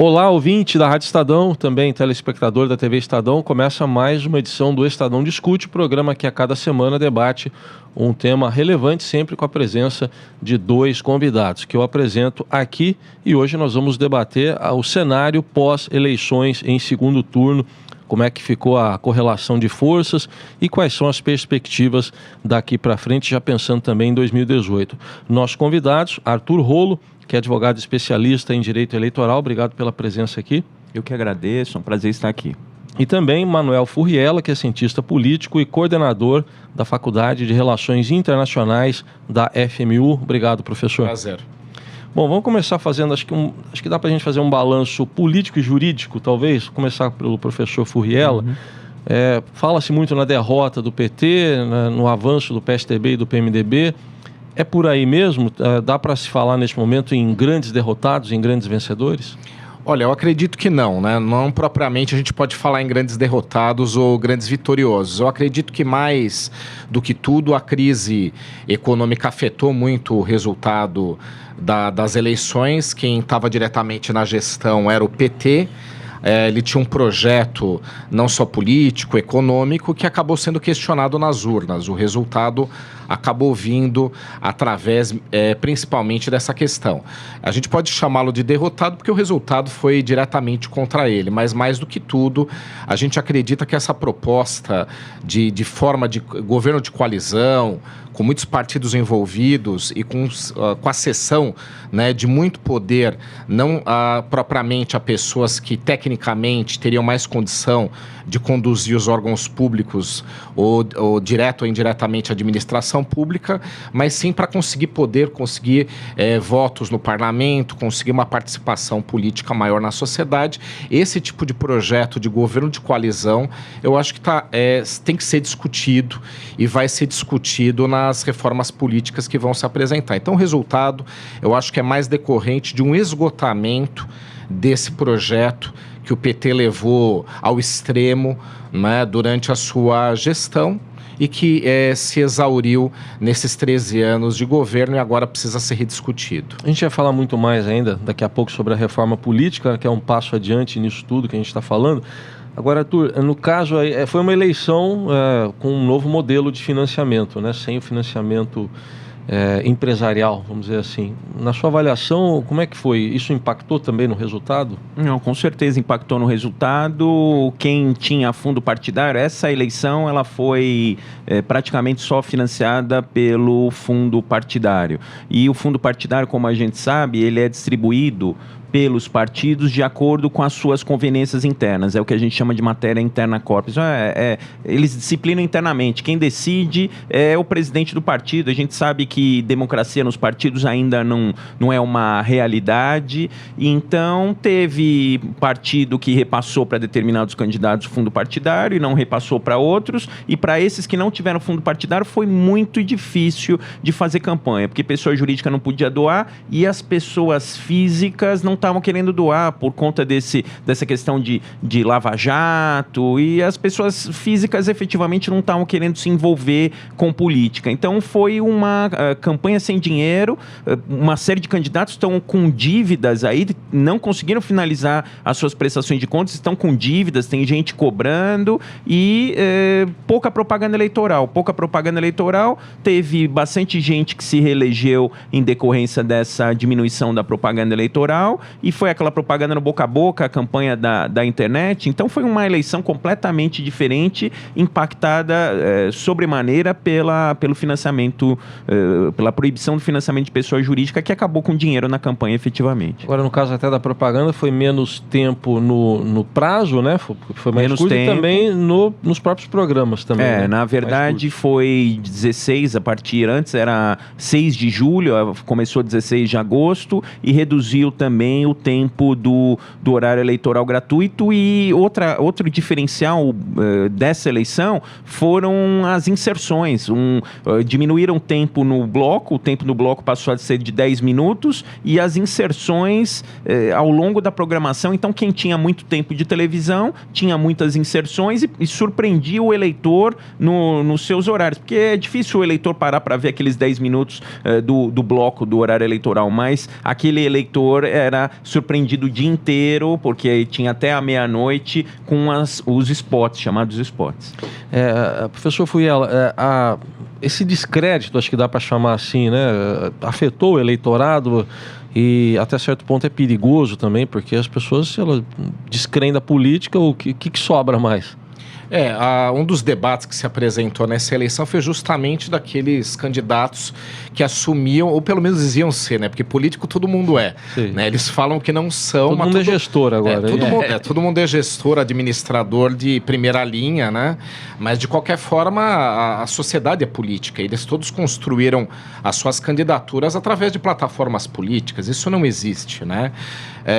Olá, ouvinte da Rádio Estadão, também telespectador da TV Estadão. Começa mais uma edição do Estadão Discute, programa que a cada semana debate um tema relevante, sempre com a presença de dois convidados, que eu apresento aqui. E hoje nós vamos debater o cenário pós-eleições em segundo turno, como é que ficou a correlação de forças e quais são as perspectivas daqui para frente, já pensando também em 2018. Nossos convidados, Arthur Rolo, que é advogado especialista em direito eleitoral. Obrigado pela presença aqui. Eu que agradeço, é um prazer estar aqui. E também Manuel Furriela, que é cientista político e coordenador da Faculdade de Relações Internacionais da FMU. Obrigado, professor. Prazer. Bom, vamos começar fazendo, acho que dá para a gente fazer um balanço político e jurídico, talvez, começar pelo professor Furriela. Fala-se muito na derrota do PT, no avanço do PSDB e do PMDB. É por aí mesmo? Dá para se falar neste momento em grandes derrotados, em grandes vencedores? Olha, eu acredito que não, né? Não propriamente a gente pode falar em grandes derrotados ou grandes vitoriosos. Eu acredito que mais do que tudo a crise econômica afetou muito o resultado das eleições. Quem estava diretamente na gestão era o PT. Ele tinha um projeto não só político, econômico, que acabou sendo questionado nas urnas. O resultado acabou vindo através, principalmente, dessa questão. A gente pode chamá-lo de derrotado porque o resultado foi diretamente contra ele, mas mais do que tudo, a gente acredita que essa proposta de forma de governo de coalizão, com muitos partidos envolvidos e com a cessão, né, de muito poder, não propriamente a pessoas que tecnicamente teriam mais condição de conduzir os órgãos públicos ou direto ou indiretamente a administração pública, mas sim para conseguir votos no parlamento, conseguir uma participação política maior na sociedade. Esse tipo de projeto de governo de coalizão, eu acho que tem que ser discutido e vai ser discutido nas reformas políticas que vão se apresentar. Então, o resultado, eu acho que é mais decorrente de um esgotamento desse projeto que o PT levou ao extremo, né, durante a sua gestão e que se exauriu nesses 13 anos de governo e agora precisa ser rediscutido. A gente vai falar muito mais ainda daqui a pouco sobre a reforma política, que é um passo adiante nisso tudo que a gente está falando. Agora, Arthur, no caso, foi uma eleição com um novo modelo de financiamento, né, sem o financiamento empresarial, vamos dizer assim. Na sua avaliação, como é que foi? Isso impactou também no resultado? Não, com certeza impactou no resultado. Quem tinha fundo partidário, essa eleição ela foi praticamente só financiada pelo fundo partidário. E o fundo partidário, como a gente sabe, ele é distribuído pelos partidos de acordo com as suas conveniências internas. É o que a gente chama de matéria interna corpus. Eles disciplinam internamente. Quem decide é o presidente do partido. A gente sabe que democracia nos partidos ainda não é uma realidade. Então, teve partido que repassou para determinados candidatos fundo partidário e não repassou para outros. E para esses que não tiveram fundo partidário, foi muito difícil de fazer campanha, porque pessoa jurídica não podia doar e as pessoas físicas não estavam querendo doar por conta dessa questão de lava-jato, e as pessoas físicas efetivamente não estavam querendo se envolver com política. Então foi uma campanha sem dinheiro, uma série de candidatos estão com dívidas aí, não conseguiram finalizar as suas prestações de contas, estão com dívidas, tem gente cobrando e pouca propaganda eleitoral. Teve bastante gente que se reelegeu em decorrência dessa diminuição da propaganda eleitoral, e foi aquela propaganda no boca a boca, a campanha da internet. Então foi uma eleição completamente diferente, impactada sobremaneira pelo financiamento, pela proibição do financiamento de pessoa jurídica, que acabou com dinheiro na campanha efetivamente. Agora, no caso até da propaganda, foi menos tempo no prazo, né? Foi mais curto, e também nos próprios programas também. Né? Na verdade foi 16, antes era 6 de julho, começou 16 de agosto e reduziu também o tempo do horário eleitoral gratuito. E outro diferencial dessa eleição foram as inserções. Diminuíram o tempo no o bloco, o tempo do bloco passou a ser de 10 minutos e as inserções ao longo da programação. Então, quem tinha muito tempo de televisão tinha muitas inserções e surpreendia o eleitor nos seus horários, porque é difícil o eleitor parar para ver aqueles 10 minutos do bloco do horário eleitoral, mas aquele eleitor era surpreendido o dia inteiro, porque tinha até a meia-noite com os spots, chamados spots. Professor Fuyela, esse descrédito, acho que dá para chamar assim, né, afetou o eleitorado e até certo ponto é perigoso também, porque as pessoas, elas descreem da política, o que sobra mais? Um dos debates que se apresentou nessa eleição foi justamente daqueles candidatos que assumiam, ou pelo menos diziam ser, né? Porque político todo mundo é, né? Eles falam que não são... Todo mundo é gestor agora. Todo mundo é gestor, administrador de primeira linha, né? Mas, de qualquer forma, a sociedade é política. Eles todos construíram as suas candidaturas através de plataformas políticas. Isso não existe, né?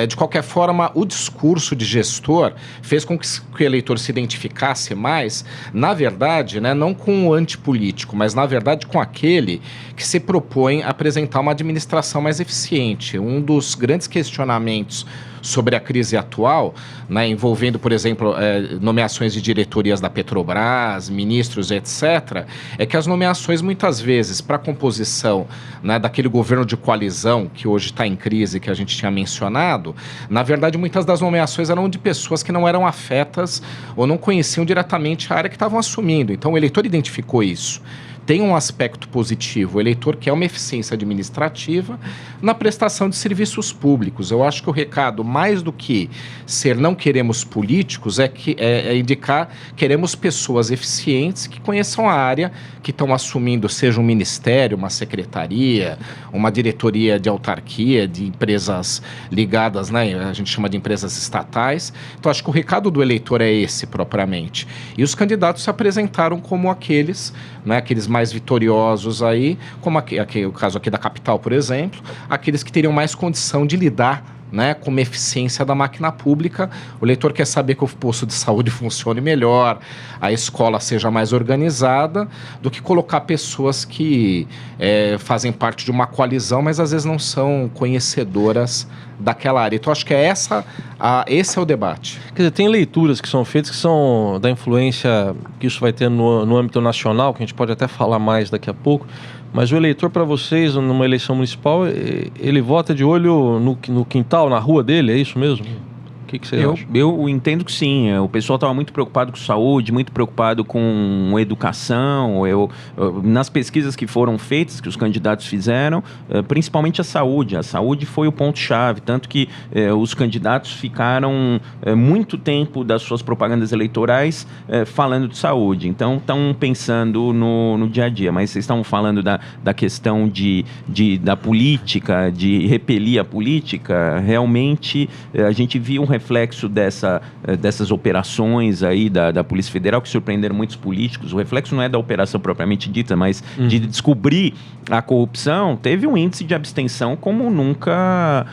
De qualquer forma, o discurso de gestor fez com que o eleitor se identificasse mais, na verdade, né, não com o antipolítico, mas na verdade com aquele que se propõe a apresentar uma administração mais eficiente. Um dos grandes questionamentos sobre a crise atual, né, envolvendo, por exemplo, nomeações de diretorias da Petrobras, ministros, etc., é que as nomeações, muitas vezes, para a composição, né, daquele governo de coalizão que hoje está em crise, que a gente tinha mencionado, na verdade, muitas das nomeações eram de pessoas que não eram afetas ou não conheciam diretamente a área que estavam assumindo. Então, o eleitor identificou isso. Tem um aspecto positivo, o eleitor quer uma eficiência administrativa na prestação de serviços públicos. Eu acho que o recado, mais do que ser não queremos políticos, é indicar queremos pessoas eficientes que conheçam a área, que estão assumindo, seja um ministério, uma secretaria, uma diretoria de autarquia, de empresas ligadas, né, a gente chama de empresas estatais. Então, acho que o recado do eleitor é esse, propriamente. E os candidatos se apresentaram como aqueles, né, aqueles mais vitoriosos aí, como o caso aqui da capital, por exemplo, aqueles que teriam mais condição de lidar, né, com uma eficiência da máquina pública. O eleitor quer saber que o posto de saúde funcione melhor, a escola seja mais organizada, do que colocar pessoas que fazem parte de uma coalizão, mas às vezes não são conhecedoras daquela área. Então, acho que esse é o debate. Quer dizer, tem leituras que são feitas que são da influência que isso vai ter no âmbito nacional, que a gente pode até falar mais daqui a pouco, mas o eleitor, para vocês, numa eleição municipal, ele vota de olho no quintal, na rua dele, é isso mesmo? O que você acha? Eu entendo que sim. O pessoal estava muito preocupado com saúde, muito preocupado com educação. Nas pesquisas que foram feitas, que os candidatos fizeram, principalmente a saúde. A saúde foi o ponto-chave, tanto que os candidatos ficaram muito tempo das suas propagandas eleitorais falando de saúde. Então, estão pensando no dia a dia. Mas vocês estão falando da questão da política, de repelir a política. Realmente, a gente viu um reflexo dessas operações aí da Polícia Federal que surpreenderam muitos políticos. O reflexo não é da operação propriamente dita, mas de descobrir a corrupção. Teve um índice de abstenção como nunca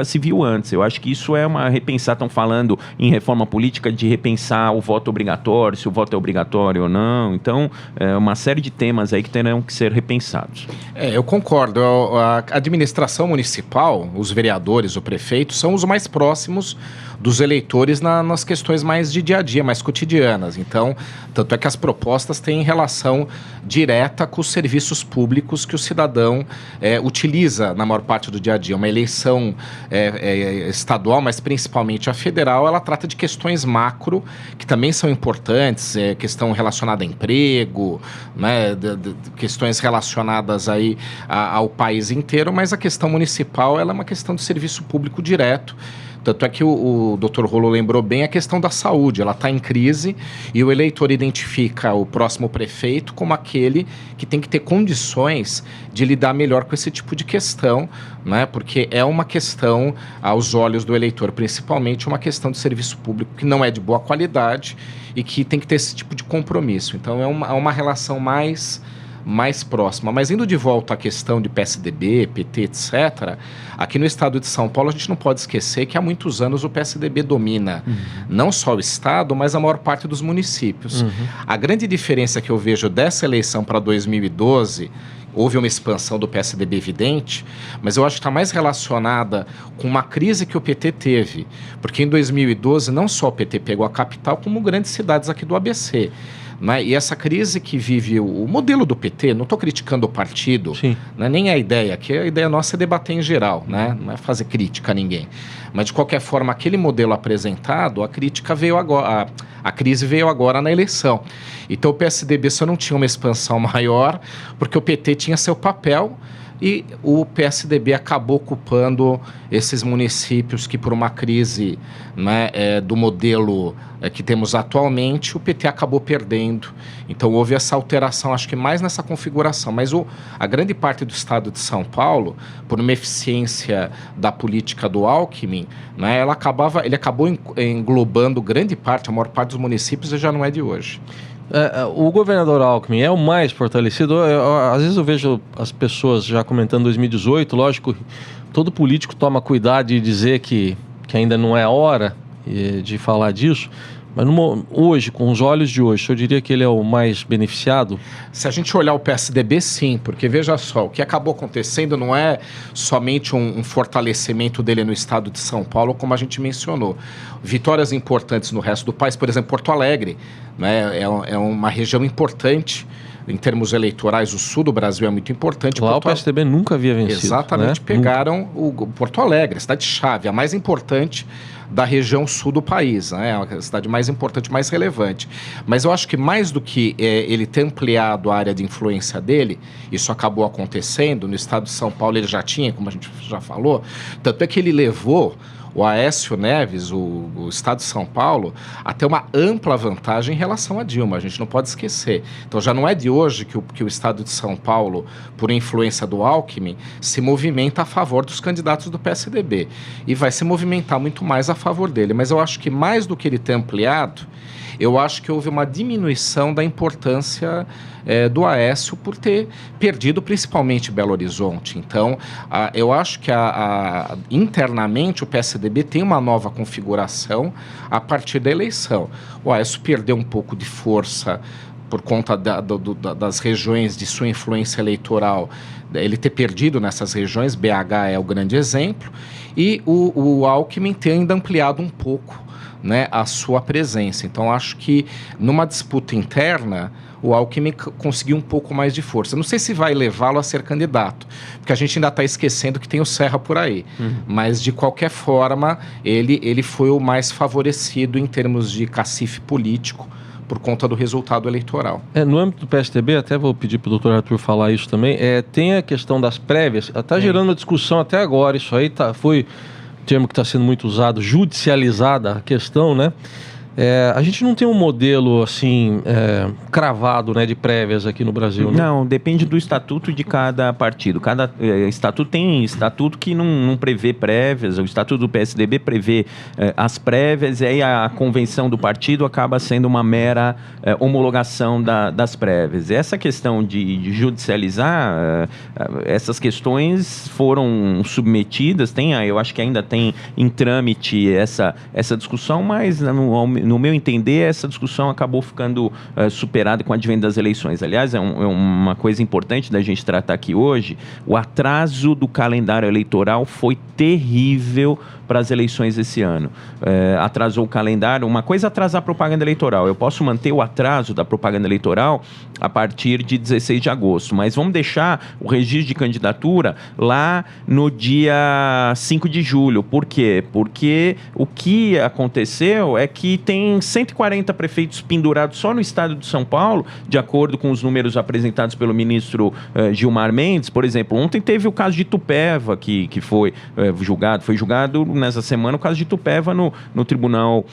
se viu antes. Eu acho que isso é uma repensar. Estão falando em reforma política de repensar o voto obrigatório, se o voto é obrigatório ou não. Então, uma série de temas aí que terão que ser repensados. Eu concordo. A administração municipal, os vereadores, o prefeito, são os mais próximos dos eleitores nas questões mais de dia a dia, mais cotidianas. Então, tanto é que as propostas têm relação direta com os serviços públicos que o cidadão utiliza na maior parte do dia a dia. Uma eleição estadual, mas principalmente a federal, ela trata de questões macro, que também são importantes, questão relacionada a emprego, né, questões relacionadas aí ao país inteiro, mas a questão municipal, ela é uma questão de serviço público direto. Tanto é que o Dr. Rolo lembrou bem a questão da saúde. Ela está em crise e o eleitor identifica o próximo prefeito como aquele que tem que ter condições de lidar melhor com esse tipo de questão, né? Porque é uma questão, aos olhos do eleitor, principalmente uma questão de serviço público que não é de boa qualidade e que tem que ter esse tipo de compromisso. Então, é uma relação mais próxima. Mas indo de volta à questão de PSDB, PT, etc., aqui no estado de São Paulo a gente não pode esquecer que há muitos anos o PSDB domina não só o estado, mas a maior parte dos municípios. A grande diferença que eu vejo dessa eleição para 2012, houve uma expansão do PSDB evidente, mas eu acho que está mais relacionada com uma crise que o PT teve, porque em 2012 não só o PT pegou a capital, como grandes cidades aqui do ABC. Né? E essa crise que vive o modelo do PT, não estou criticando o partido, né? Nem a ideia, que a ideia nossa é debater em geral, né? Não é fazer crítica a ninguém. Mas, de qualquer forma, aquele modelo apresentado, a crítica veio agora, a crise veio agora na eleição. Então, o PSDB só não tinha uma expansão maior, porque o PT tinha seu papel e o PSDB acabou ocupando esses municípios que, por uma crise, né, do modelo que temos atualmente, o PT acabou perdendo. Então, houve essa alteração, acho que mais nessa configuração. Mas a grande parte do estado de São Paulo, por uma eficiência da política do Alckmin, né, ele acabou englobando grande parte, a maior parte dos municípios, e já não é de hoje. O governador Alckmin é o mais fortalecido. Às vezes eu vejo as pessoas já comentando 2018, lógico, todo político toma cuidado de dizer que ainda não é a hora de falar disso, mas hoje, com os olhos de hoje, eu diria que ele é o mais beneficiado? Se a gente olhar o PSDB, sim, porque veja só, o que acabou acontecendo não é somente um fortalecimento dele no estado de São Paulo, como a gente mencionou. Vitórias importantes no resto do país, por exemplo, Porto Alegre, né, é uma região importante. Em termos eleitorais, o sul do Brasil é muito importante. Lá o PSDB nunca havia vencido. Exatamente, né? Pegaram o Porto Alegre, a cidade-chave, a mais importante da região sul do país, né? A cidade mais importante, mais relevante. Mas eu acho que mais do que ele ter ampliado a área de influência dele, isso acabou acontecendo, no estado de São Paulo ele já tinha, como a gente já falou, tanto é que ele levou o Aécio Neves, o estado de São Paulo, a ter uma ampla vantagem em relação a Dilma, a gente não pode esquecer. Então já não é de hoje que o estado de São Paulo, por influência do Alckmin, se movimenta a favor dos candidatos do PSDB. E vai se movimentar muito mais a favor dele. Mas eu acho que mais do que ele ter ampliado, eu acho que houve uma diminuição da importância do Aécio por ter perdido principalmente Belo Horizonte. Então, eu acho que internamente o PSDB tem uma nova configuração a partir da eleição. O Aécio perdeu um pouco de força por conta das regiões de sua influência eleitoral, ele ter perdido nessas regiões, BH é o grande exemplo, e o Alckmin ter ainda ampliado um pouco, né, a sua presença. Então, acho que numa disputa interna, o Alckmin conseguiu um pouco mais de força. Não sei se vai levá-lo a ser candidato, porque a gente ainda está esquecendo que tem o Serra por aí. Mas, de qualquer forma, ele foi o mais favorecido em termos de cacife político, por conta do resultado eleitoral. No âmbito do PSDB, até vou pedir para o doutor Arthur falar isso também, tem a questão das prévias, está gerando uma discussão até agora, isso aí foi termo que está sendo muito usado, judicializada a questão, né? A gente não tem um modelo assim cravado, né, de prévias aqui no Brasil, né? Não, depende do estatuto de cada partido. Cada estatuto tem estatuto que não prevê prévias. O estatuto do PSDB prevê as prévias, e aí a convenção do partido acaba sendo uma mera homologação das prévias. Essa questão de judicializar, essas questões foram submetidas, eu acho que ainda tem em trâmite essa discussão, mas no meu entender, essa discussão acabou ficando superada com o advento das eleições. Aliás, é uma coisa importante da gente tratar aqui hoje. O atraso do calendário eleitoral foi terrível para as eleições esse ano. Atrasou o calendário. Uma coisa é atrasar a propaganda eleitoral. Eu posso manter o atraso da propaganda eleitoral a partir de 16 de agosto, mas vamos deixar o registro de candidatura lá no dia 5 de julho. Por quê? Porque o que aconteceu é que tem 140 prefeitos pendurados só no estado de São Paulo, de acordo com os números apresentados pelo ministro Gilmar Mendes. Por exemplo, ontem teve o caso de Itupeva, que foi julgado nessa semana o caso de Itupeva no Tribunal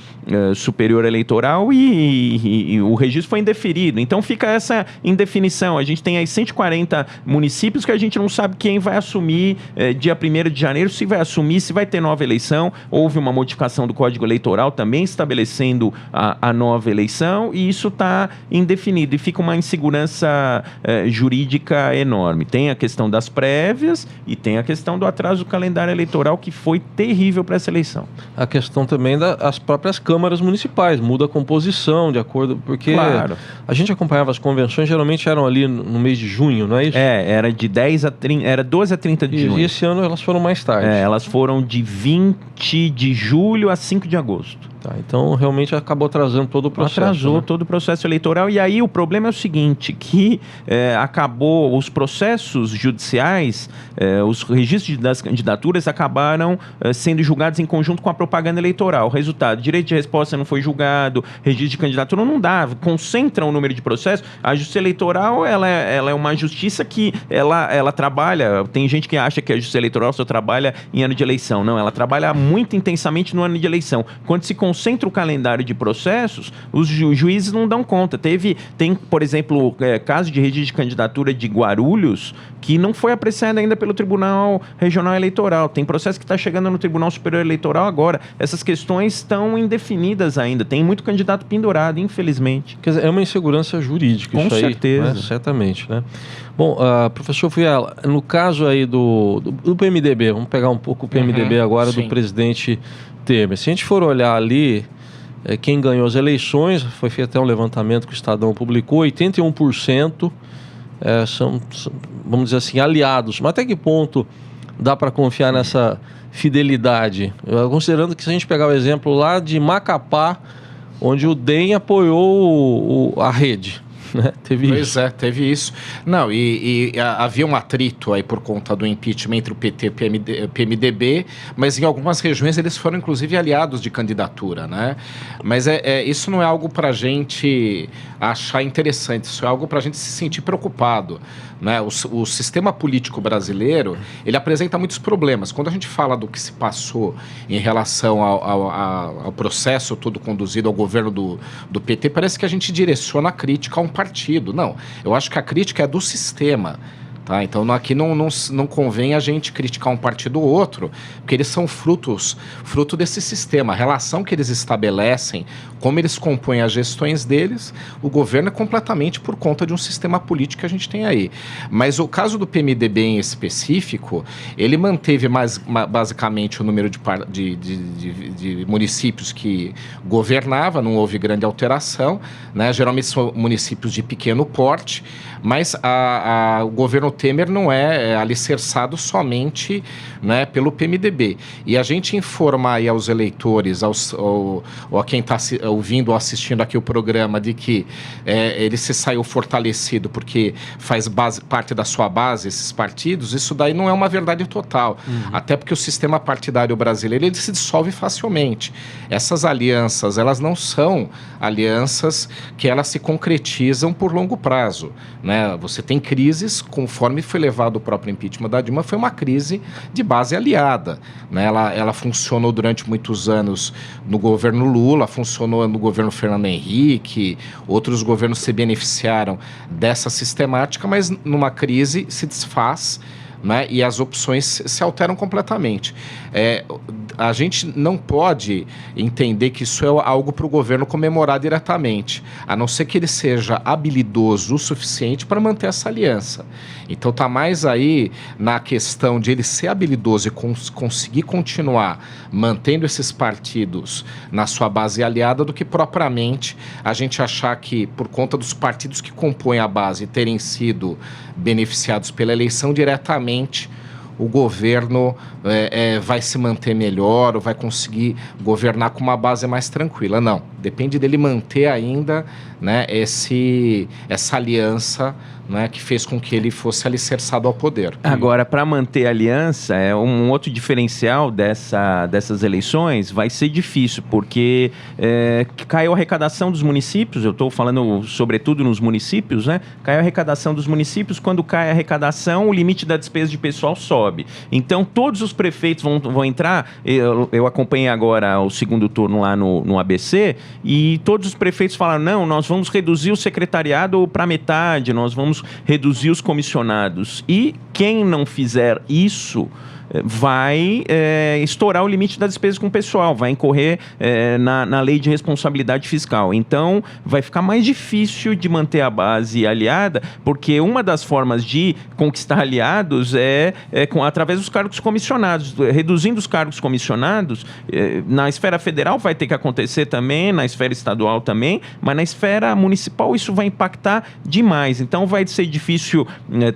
Superior Eleitoral, e o registro foi indeferido. Então fica essa indefinição. A gente tem aí 140 municípios que a gente não sabe quem vai assumir dia 1º de janeiro, se vai assumir, se vai ter nova eleição. Houve uma modificação do Código Eleitoral também estabelecendo acontecendo a nova eleição, e isso está indefinido, e fica uma insegurança jurídica enorme. Tem a questão das prévias e tem a questão do atraso do calendário eleitoral, que foi terrível para essa eleição. A questão também das próprias câmaras municipais, muda a composição de acordo, porque Claro. a gente acompanhava as convenções, geralmente eram ali no mês de junho, não é isso? Era de 10 a 30, era 12 a 30 de junho. E esse ano elas foram mais tarde. Elas foram de 20 de julho a 5 de agosto. Tá, então realmente acabou atrasando todo o processo. Atrasou né? todo o processo eleitoral. E aí o problema é o seguinte, que acabou os processos judiciais, os registros das candidaturas acabaram sendo julgados em conjunto com a propaganda eleitoral. Resultado, direito de resposta não foi julgado, registro de candidatura não dá, concentra o número de processos. A justiça eleitoral, ela é uma justiça que ela trabalha, tem gente que acha que a justiça eleitoral só trabalha em ano de eleição. Não, ela trabalha muito intensamente no ano de eleição. Quando se concentra o calendário de processos, os juízes não dão conta. Tem, por exemplo, caso de registro de candidatura de Guarulhos, que não foi apreciado ainda pelo Tribunal Regional Eleitoral. Tem processo que está chegando no Tribunal Superior Eleitoral agora. Essas questões estão indefinidas ainda. Tem muito candidato pendurado, infelizmente. Quer dizer, é uma insegurança jurídica Com isso aí. certeza. Né? Certamente, né? Bom, professor Fiala, no caso aí do PMDB, vamos pegar um pouco o PMDB agora, sim. do presidente Temer. Se a gente for olhar ali, quem ganhou as eleições, foi feito até um levantamento que o Estadão publicou, 81% são, vamos dizer assim, aliados. Mas até que ponto dá para confiar nessa fidelidade? Considerando que se a gente pegar o exemplo lá de Macapá, onde o DEM apoiou a rede. Né? Pois é, teve isso. Não, havia um atrito aí por conta do impeachment entre o PT e o PMDB, mas em algumas regiões eles foram inclusive aliados de candidatura, né? Mas isso não é algo para a gente achar interessante, isso é algo para a gente se sentir preocupado, né? O sistema político brasileiro, ele apresenta muitos problemas. Quando a gente fala do que se passou em relação ao processo todo conduzido ao governo do PT, parece que a gente direciona a crítica a um partido. Não, eu acho que a crítica é do sistema. Tá? Então aqui não convém a gente criticar um partido ou outro, porque eles são fruto desse sistema. A relação que eles estabelecem, como eles compõem as gestões deles, o governo é completamente por conta de um sistema político que a gente tem aí. Mas o caso do PMDB em específico, ele manteve basicamente o número de municípios que governava, não houve grande alteração, né? Geralmente são municípios de pequeno porte, mas o governo Temer não é alicerçado somente, né, pelo PMDB. E a gente informar aí aos eleitores, ou a quem está ouvindo ou assistindo aqui o programa, de que ele se saiu fortalecido porque faz parte da sua base, esses partidos, isso daí não é uma verdade total. Até porque o sistema partidário brasileiro, ele se dissolve facilmente. Essas alianças, elas não são alianças que elas se concretizam por longo prazo, né? Você tem crises, conforme foi levado o próprio impeachment da Dilma, foi uma crise de base aliada, né? Ela funcionou durante muitos anos no governo Lula, funcionou no governo Fernando Henrique, outros governos se beneficiaram dessa sistemática, mas numa crise se desfaz, né? E as opções se alteram completamente. A gente não pode entender que isso é algo para o governo comemorar diretamente, a não ser que ele seja habilidoso o suficiente para manter essa aliança. Então está mais aí na questão de ele ser habilidoso e conseguir continuar mantendo esses partidos na sua base aliada do que propriamente a gente achar que, por conta dos partidos que compõem a base terem sido beneficiados pela eleição diretamente, o governo vai se manter melhor ou vai conseguir governar com uma base mais tranquila. Não, depende dele manter ainda, né, essa aliança, né, que fez com que ele fosse alicerçado ao poder. Agora, para manter a aliança, um outro diferencial dessas eleições vai ser difícil, porque caiu a arrecadação dos municípios, eu estou falando sobretudo nos municípios, né? Caiu a arrecadação dos municípios, quando cai a arrecadação, o limite da despesa de pessoal sobe. Então, todos os prefeitos vão entrar, eu acompanhei agora o segundo turno lá no ABC, e todos os prefeitos falaram, não, nós vamos reduzir o secretariado para metade, nós vamos reduzir os comissionados. E quem não fizer isso vai estourar o limite da despesa com o pessoal, vai incorrer na lei de responsabilidade fiscal. Então, vai ficar mais difícil de manter a base aliada, porque uma das formas de conquistar aliados através dos cargos comissionados. Reduzindo os cargos comissionados, na esfera federal vai ter que acontecer também, na esfera estadual também, mas na esfera municipal isso vai impactar demais. Então, vai ser difícil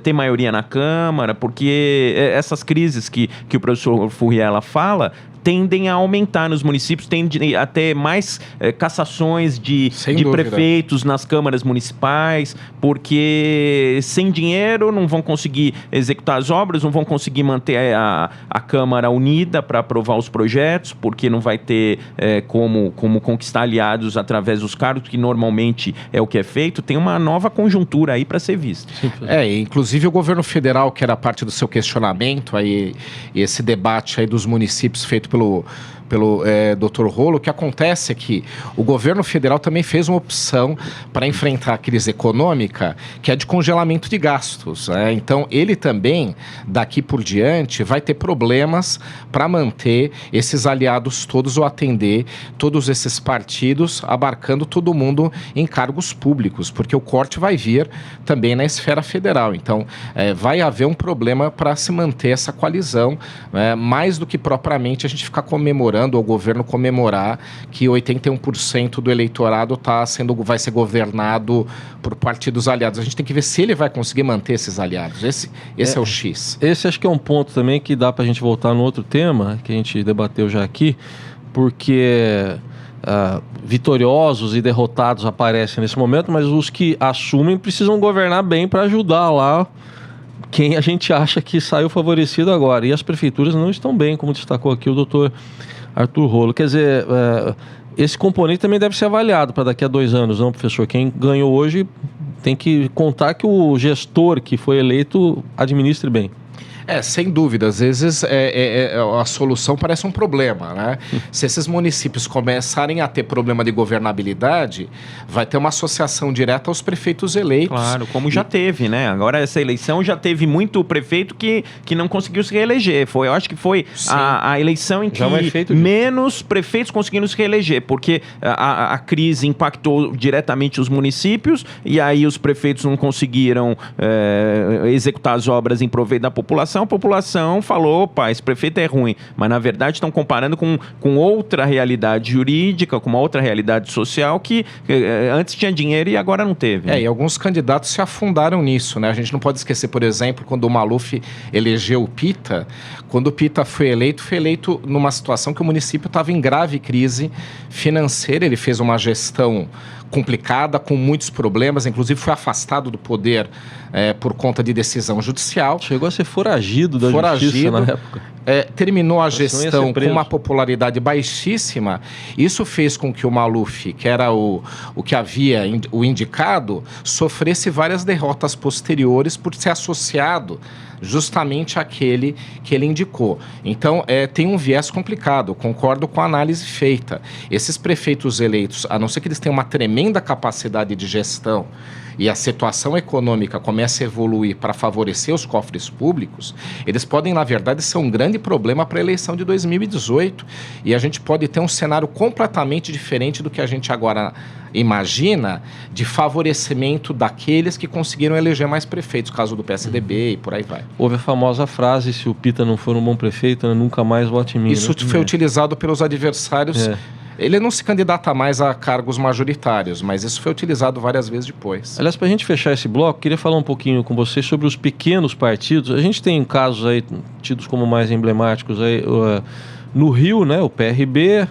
ter maioria na Câmara, porque essas crises que o professor Furriela fala tendem a aumentar nos municípios, tendem a ter mais cassações de prefeitos nas câmaras municipais, porque sem dinheiro não vão conseguir executar as obras, não vão conseguir manter a Câmara unida para aprovar os projetos, porque não vai ter como conquistar aliados através dos cargos, que normalmente é o que é feito. Tem uma nova conjuntura aí para ser vista. Inclusive o governo federal, que era parte do seu questionamento, aí, esse debate aí dos municípios feito pelo Dr. Rolo, o que acontece é que o governo federal também fez uma opção para enfrentar a crise econômica, que é de congelamento de gastos, né? Então, ele também, daqui por diante, vai ter problemas para manter esses aliados todos ou atender todos esses partidos, abarcando todo mundo em cargos públicos, porque o corte vai vir também na esfera federal. Então, vai haver um problema para se manter essa coalizão, mais do que propriamente a gente ficar comemorando, o governo comemorar que 81% do eleitorado vai ser governado por partidos aliados. A gente tem que ver se ele vai conseguir manter esses aliados. Esse é o X. Esse acho que é um ponto também que dá para a gente voltar no outro tema, que a gente debateu já aqui, porque vitoriosos e derrotados aparecem nesse momento, mas os que assumem precisam governar bem para ajudar lá quem a gente acha que saiu favorecido agora. E as prefeituras não estão bem, como destacou aqui o doutor Arthur Rolo. Quer dizer, esse componente também deve ser avaliado para daqui a 2 anos, não, professor? Quem ganhou hoje tem que contar que o gestor que foi eleito administre bem. Sem dúvida. Às vezes a solução parece um problema, né? Se esses municípios começarem a ter problema de governabilidade, vai ter uma associação direta aos prefeitos eleitos. Claro, como já teve, né? Agora essa eleição já teve muito prefeito que não conseguiu se reeleger. Eu acho que foi a eleição em que menos prefeitos conseguiram se reeleger, porque a crise impactou diretamente os municípios e aí os prefeitos não conseguiram executar as obras em proveito da população. A população falou, opa, esse prefeito é ruim, mas na verdade estão comparando com outra realidade jurídica, com uma outra realidade social que antes tinha dinheiro e agora não teve. Né? E alguns candidatos se afundaram nisso, né? A gente não pode esquecer, por exemplo, quando o Maluf elegeu o Pita, quando o Pita foi eleito numa situação que o município estava em grave crise financeira, ele fez uma gestão complicada, com muitos problemas, inclusive foi afastado do poder por conta de decisão judicial. Chegou a ser foragido da justiça na época. Terminou a gestão com uma popularidade baixíssima. Isso fez com que o Maluf, que era o que havia o indicado, sofresse várias derrotas posteriores por ser associado justamente àquele que ele indicou. Então, tem um viés complicado, concordo com a análise feita. Esses prefeitos eleitos, a não ser que eles tenham uma tremenda capacidade de gestão e a situação econômica começa a evoluir para favorecer os cofres públicos, eles podem, na verdade, ser um grande problema para a eleição de 2018. E a gente pode ter um cenário completamente diferente do que a gente agora imagina, de favorecimento daqueles que conseguiram eleger mais prefeitos, caso do PSDB e por aí vai. Houve a famosa frase, se o Pita não for um bom prefeito, nunca mais vote em mim. Isso foi utilizado pelos adversários. Ele não se candidata mais a cargos majoritários, mas isso foi utilizado várias vezes depois. Aliás, para a gente fechar esse bloco, queria falar um pouquinho com você sobre os pequenos partidos. A gente tem casos aí tidos como mais emblemáticos aí, no Rio, né, o PRB,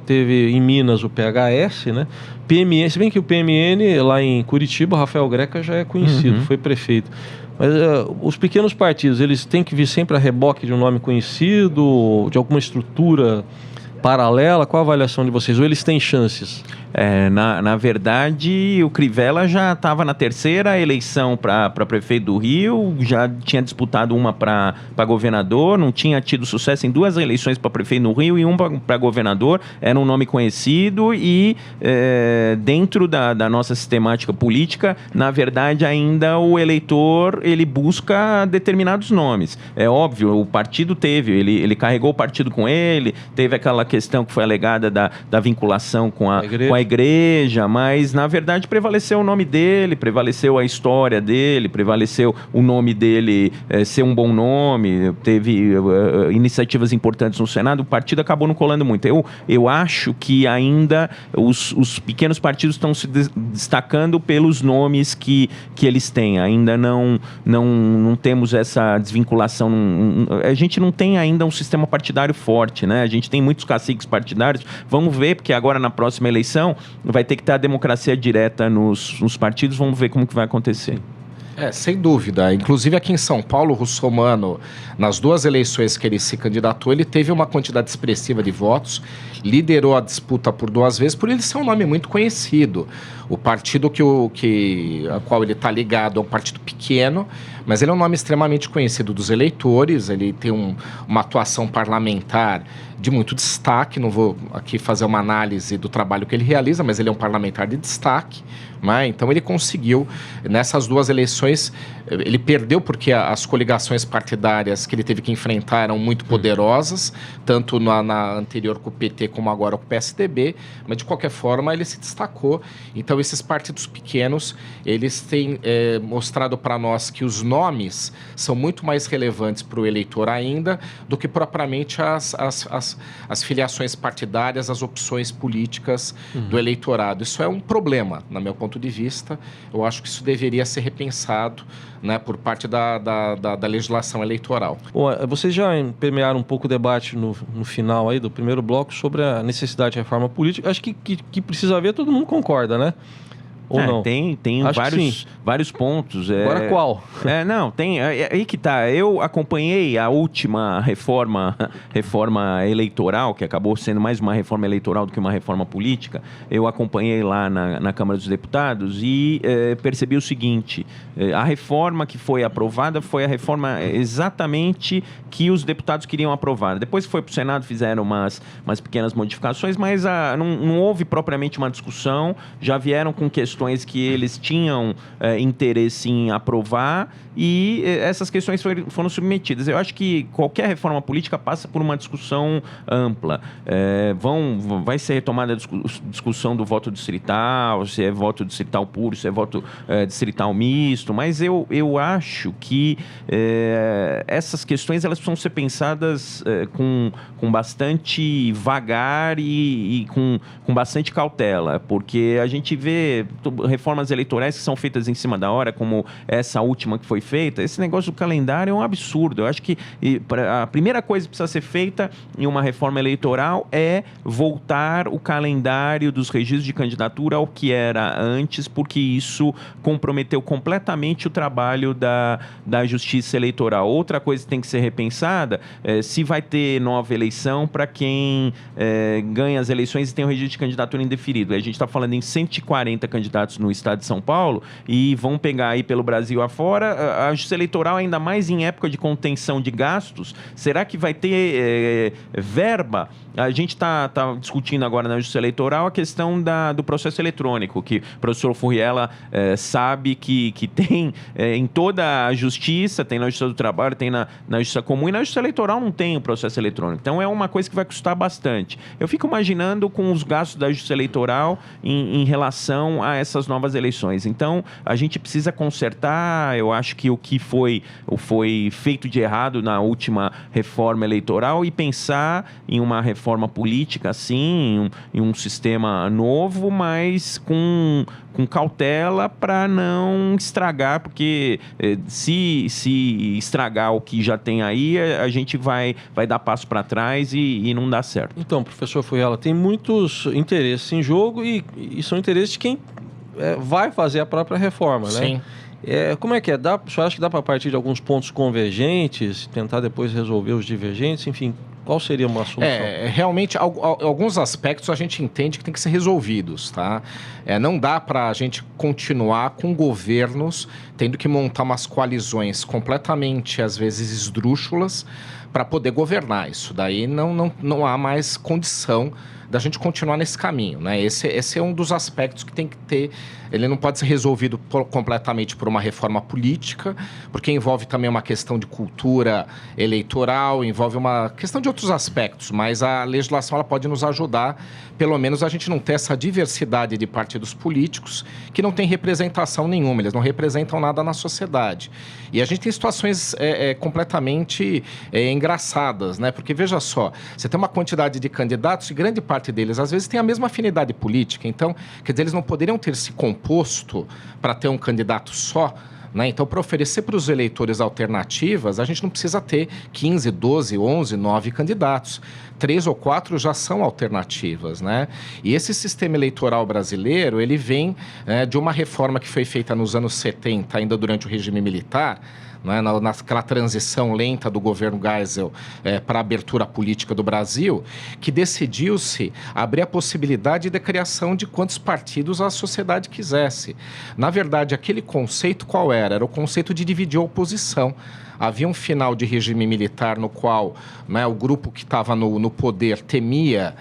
teve em Minas o PHS, né, PMN, se bem que o PMN lá em Curitiba, o Rafael Greca já é conhecido, foi prefeito. Mas os pequenos partidos, eles têm que vir sempre a reboque de um nome conhecido, de alguma estrutura paralela? Qual a avaliação de vocês? Ou eles têm chances? Na verdade, o Crivella já estava na terceira eleição para prefeito do Rio, já tinha disputado uma para governador, não tinha tido sucesso em 2 eleições para prefeito no Rio e uma para governador, era um nome conhecido e dentro da nossa sistemática política, na verdade, ainda o eleitor ele busca determinados nomes. É óbvio, o partido ele carregou o partido com ele, teve aquela questão que foi alegada da vinculação com a igreja, mas na verdade prevaleceu o nome dele, prevaleceu a história dele, prevaleceu o nome dele ser um bom nome, teve iniciativas importantes no Senado, o partido acabou não colando muito. Eu acho que ainda os pequenos partidos estão se destacando pelos nomes que eles têm, ainda não temos essa desvinculação, a gente não tem ainda um sistema partidário forte, né? A gente tem muitos caciques partidários, vamos ver, porque agora na próxima eleição vai ter que ter a democracia direta nos partidos, vamos ver como que vai acontecer. Sem dúvida. Inclusive aqui em São Paulo, o Russomano, nas 2 eleições que ele se candidatou, ele teve uma quantidade expressiva de votos, liderou a disputa por 2 vezes, por ele ser um nome muito conhecido. O partido a qual ele está ligado é um partido pequeno, mas ele é um nome extremamente conhecido dos eleitores, ele tem uma atuação parlamentar de muito destaque, não vou aqui fazer uma análise do trabalho que ele realiza, mas ele é um parlamentar de destaque, né? Então ele conseguiu, nessas 2 eleições, ele perdeu porque as coligações partidárias que ele teve que enfrentar eram muito poderosas, tanto na anterior com o PT como agora com o PSDB, mas de qualquer forma ele se destacou. Então esses partidos pequenos, eles têm mostrado para nós que os nomes são muito mais relevantes para o eleitor ainda do que propriamente as filiações partidárias, as opções políticas do eleitorado. Isso é um problema, no meu ponto de vista. Eu acho que isso deveria ser repensado, né, por parte da legislação eleitoral. Bom, vocês já permearam um pouco o debate no final aí do primeiro bloco sobre a necessidade de reforma política. Acho que precisa haver, todo mundo concorda, né? Ou não? Tem vários pontos. Agora qual? Não, tem. Aí que tá. Eu acompanhei a última reforma eleitoral, que acabou sendo mais uma reforma eleitoral do que uma reforma política. Eu acompanhei lá na Câmara dos Deputados e percebi o seguinte: a reforma que foi aprovada foi a reforma exatamente que os deputados queriam aprovar. Depois que foi para o Senado, fizeram umas pequenas modificações, mas não houve propriamente uma discussão, já vieram com questões que eles tinham interesse em aprovar e essas questões foram submetidas. Eu acho que qualquer reforma política passa por uma discussão ampla. Vai ser retomada a discussão do voto distrital, se é voto distrital puro, se é voto distrital misto, mas eu acho que essas questões elas precisam ser pensadas com bastante vagar e com bastante cautela, porque a gente vê reformas eleitorais que são feitas em cima da hora, como essa última que foi feita. Esse negócio do calendário é um absurdo. Eu acho que a primeira coisa que precisa ser feita em uma reforma eleitoral é voltar o calendário dos registros de candidatura ao que era antes, porque isso comprometeu completamente o trabalho da Justiça Eleitoral. Outra coisa que tem que ser repensada é se vai ter nova eleição para quem ganha as eleições e tem um registro de candidatura indeferido. A gente está falando em 140 candidatos no estado de São Paulo e vão pegar aí pelo Brasil afora. A Justiça Eleitoral, ainda mais em época de contenção de gastos, será que vai ter verba? A gente está discutindo agora na Justiça Eleitoral a questão do processo eletrônico, que o professor Furriela sabe que tem em toda a Justiça, tem na Justiça do Trabalho, tem na Justiça Comum, e na Justiça Eleitoral não tem o processo eletrônico. Então é uma coisa que vai custar bastante. Eu fico imaginando com os gastos da Justiça Eleitoral em relação a essas novas eleições. Então a gente precisa consertar. Eu acho que o que foi feito de errado na última reforma eleitoral e pensar em uma reforma política, sim, em um sistema novo, mas com cautela para não estragar, porque se estragar o que já tem aí, a gente vai dar passo para trás e não dá certo. Então, professor Furriela, tem muitos interesses em jogo e são interesses de quem vai fazer a própria reforma, né? Sim. Como é que é? O senhor acha que dá para partir de alguns pontos convergentes, tentar depois resolver os divergentes? Enfim, Qual seria uma solução? Realmente, alguns aspectos a gente entende que tem que ser resolvidos, tá? Não dá para a gente continuar com governos tendo que montar umas coalizões completamente, às vezes, esdrúxulas para poder governar. Isso daí não há mais condição da gente continuar nesse caminho, né? Esse é um dos aspectos que tem que ter. Ele não pode ser resolvido completamente por uma reforma política, porque envolve também uma questão de cultura eleitoral, envolve uma questão de outros aspectos, mas a legislação ela pode nos ajudar, pelo menos a gente não ter essa diversidade de partidos políticos que não tem representação nenhuma, eles não representam nada na sociedade. E a gente tem situações completamente engraçadas, né? Porque veja só, você tem uma quantidade de candidatos e grande parte deles, às vezes, tem a mesma afinidade política. Então, quer dizer, eles não poderiam ter se composto para ter um candidato só, né? Então, para oferecer para os eleitores alternativas, a gente não precisa ter 15, 12, 11, 9 candidatos. 3 ou 4 já são alternativas, né? E esse sistema eleitoral brasileiro, ele vem de uma reforma que foi feita nos anos 70, ainda durante o regime militar, né, naquela transição lenta do governo Geisel para a abertura política do Brasil, que decidiu-se abrir a possibilidade de criação de quantos partidos a sociedade quisesse. Na verdade, aquele conceito qual era? Era o conceito de dividir a oposição. Havia um final de regime militar no qual, né, o grupo que estava no poder temia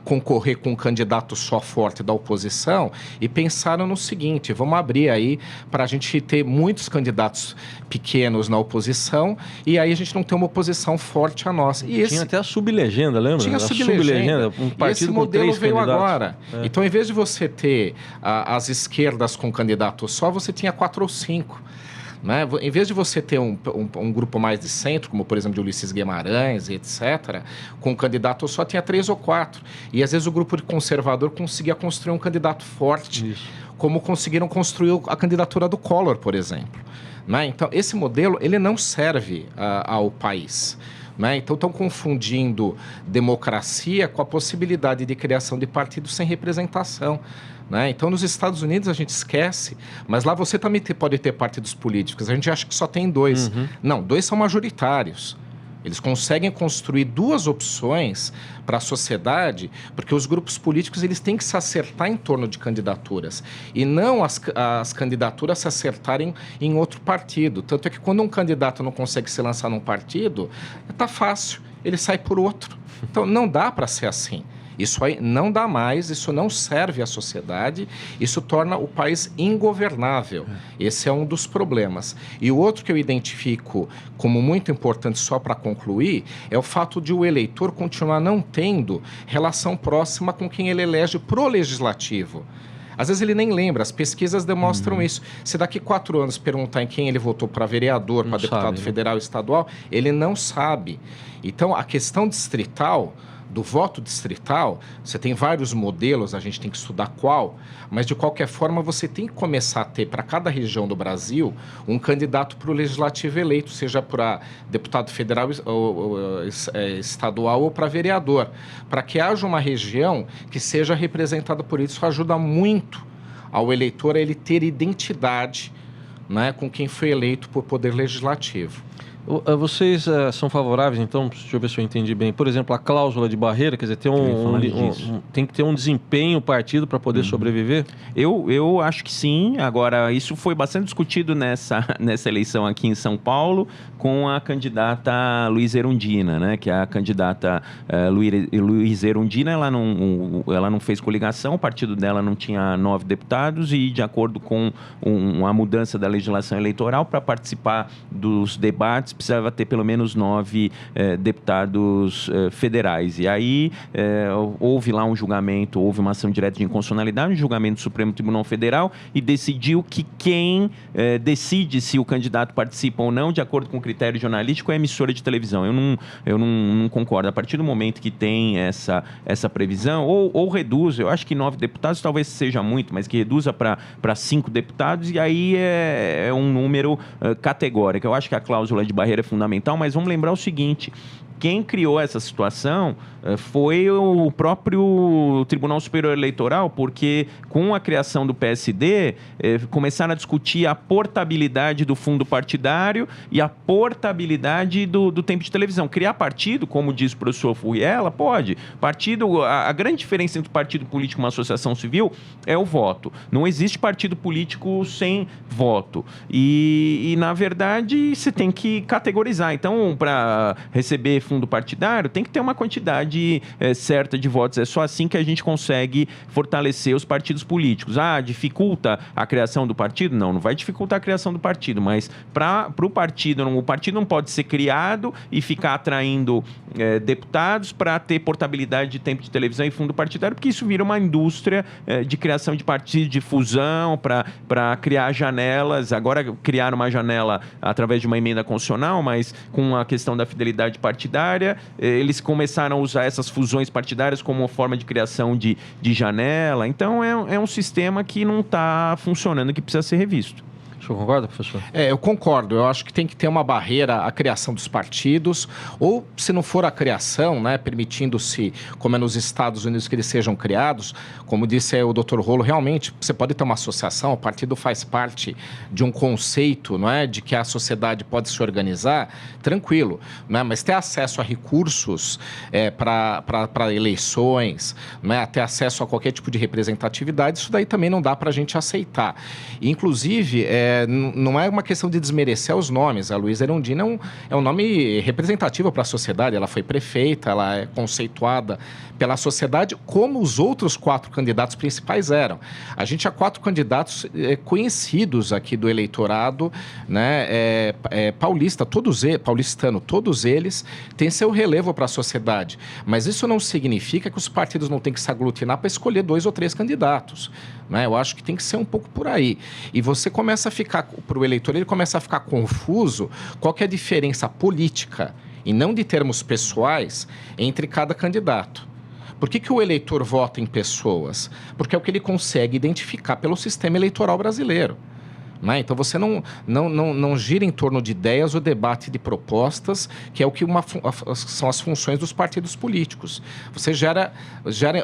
concorrer com um candidato só forte da oposição e pensaram no seguinte: vamos abrir aí para a gente ter muitos candidatos pequenos na oposição e aí a gente não tem uma oposição forte a nossa. E tinha até a sublegenda, lembra? Tinha a sublegenda. Um partido esse modelo com 3 veio candidatos. agora. Então, em vez de você ter as esquerdas com candidato só, você tinha 4 ou 5. Né? Em vez de você ter um grupo mais de centro, como por exemplo de Ulisses Guimarães e etc., com um candidato só tinha 3 ou 4. E às vezes o grupo de conservador conseguia construir um candidato forte, isso, como conseguiram construir a candidatura do Collor, por exemplo. Né? Então, esse modelo ele não serve ao país. Né? Então, estão confundindo democracia com a possibilidade de criação de partidos sem representação. Né? Então, nos Estados Unidos a gente esquece, mas lá você também pode ter partidos políticos. A gente acha que só tem 2. Não, 2 são majoritários. Eles conseguem construir 2 opções para a sociedade, porque os grupos políticos eles têm que se acertar em torno de candidaturas e não as candidaturas se acertarem em outro partido. Tanto é que quando um candidato não consegue se lançar num partido, está fácil, ele sai por outro. Então, não dá para ser assim. Isso aí não dá mais, isso não serve à sociedade, isso torna o país ingovernável. Esse é um dos problemas. E o outro que eu identifico como muito importante, só para concluir, é o fato de o eleitor continuar não tendo relação próxima com quem ele elege pro legislativo. Às vezes ele nem lembra, as pesquisas demonstram isso. Se daqui 4 anos perguntar em quem ele votou para vereador, para deputado federal e estadual, ele não sabe. Então, a questão distrital, do voto distrital, você tem vários modelos, a gente tem que estudar qual, mas de qualquer forma você tem que começar a ter para cada região do Brasil um candidato para o legislativo eleito, seja para deputado federal, estadual ou para vereador, para que haja uma região que seja representada por isso. Isso ajuda muito ao eleitor a ele ter identidade, né, com quem foi eleito por poder legislativo. Vocês são favoráveis, então, deixa eu ver se eu entendi bem, por exemplo, a cláusula de barreira, quer dizer, tem que ter um desempenho partido para poder sobreviver? Eu acho que sim. Agora, isso foi bastante discutido nessa eleição aqui em São Paulo com a candidata Luísa Erundina, né? Que a candidata Luísa Erundina, ela não fez coligação, o partido dela não tinha 9 deputados e, de acordo com a mudança da legislação eleitoral, para participar dos debates, precisava ter pelo menos 9 deputados federais. E aí houve lá um julgamento, houve uma ação direta de inconstitucionalidade, um julgamento do Supremo Tribunal Federal, e decidiu que quem decide se o candidato participa ou não, de acordo com o critério jornalístico, é a emissora de televisão. Eu não concordo. A partir do momento que tem essa previsão, ou reduz, eu acho que 9 deputados talvez seja muito, mas que reduza para 5 deputados, e aí é um número categórico. Eu acho que a cláusula de barreira é fundamental, mas vamos lembrar o seguinte: quem criou essa situação foi o próprio Tribunal Superior Eleitoral, porque com a criação do PSD, começaram a discutir a portabilidade do fundo partidário e a portabilidade do tempo de televisão. Criar partido, como diz o professor Furriela, pode. Partido, a grande diferença entre partido político e uma associação civil é o voto. Não existe partido político sem voto. E na verdade, você tem que categorizar. Então, para receber fundo partidário, tem que ter uma quantidade certa de votos. É só assim que a gente consegue fortalecer os partidos políticos. Dificulta a criação do partido? Não vai dificultar a criação do partido, mas para o partido não pode ser criado e ficar atraindo deputados para ter portabilidade de tempo de televisão e fundo partidário, porque isso vira uma indústria de criação de partidos, de fusão, para criar janelas. Agora criaram uma janela através de uma emenda constitucional, mas com a questão da fidelidade partidária, eles começaram a usar essas fusões partidárias como uma forma de criação de janela. Então, é um sistema que não está funcionando, que precisa ser revisto. O senhor concorda, professor? Eu concordo. Eu acho que tem que ter uma barreira à criação dos partidos, ou, se não for a criação, né, permitindo-se, como é nos Estados Unidos, que eles sejam criados. Como disse o Dr. Rolo, realmente, você pode ter uma associação, o partido faz parte de um conceito, não é, de que a sociedade pode se organizar, tranquilo, não é? Mas ter acesso a recursos para eleições, não é? Ter acesso a qualquer tipo de representatividade, isso daí também não dá para a gente aceitar. Inclusive, não é uma questão de desmerecer os nomes. A Luísa Erundina é um nome representativo para a sociedade. Ela foi prefeita, ela é conceituada pela sociedade como os outros 4 candidatos principais eram. A gente tinha 4 candidatos conhecidos aqui do eleitorado, né, paulistano, todos eles têm seu relevo para a sociedade. Mas isso não significa que os partidos não têm que se aglutinar para escolher 2 ou 3 candidatos. Né? Eu acho que tem que ser um pouco por aí. E você começa a ficar, para o eleitor, ele começa a ficar confuso qual que é a diferença política, e não de termos pessoais, entre cada candidato. Por que o eleitor vota em pessoas? Porque é o que ele consegue identificar pelo sistema eleitoral brasileiro. Né? Então, você não gira em torno de ideias ou debate de propostas, que é o que são as funções dos partidos políticos. Você gera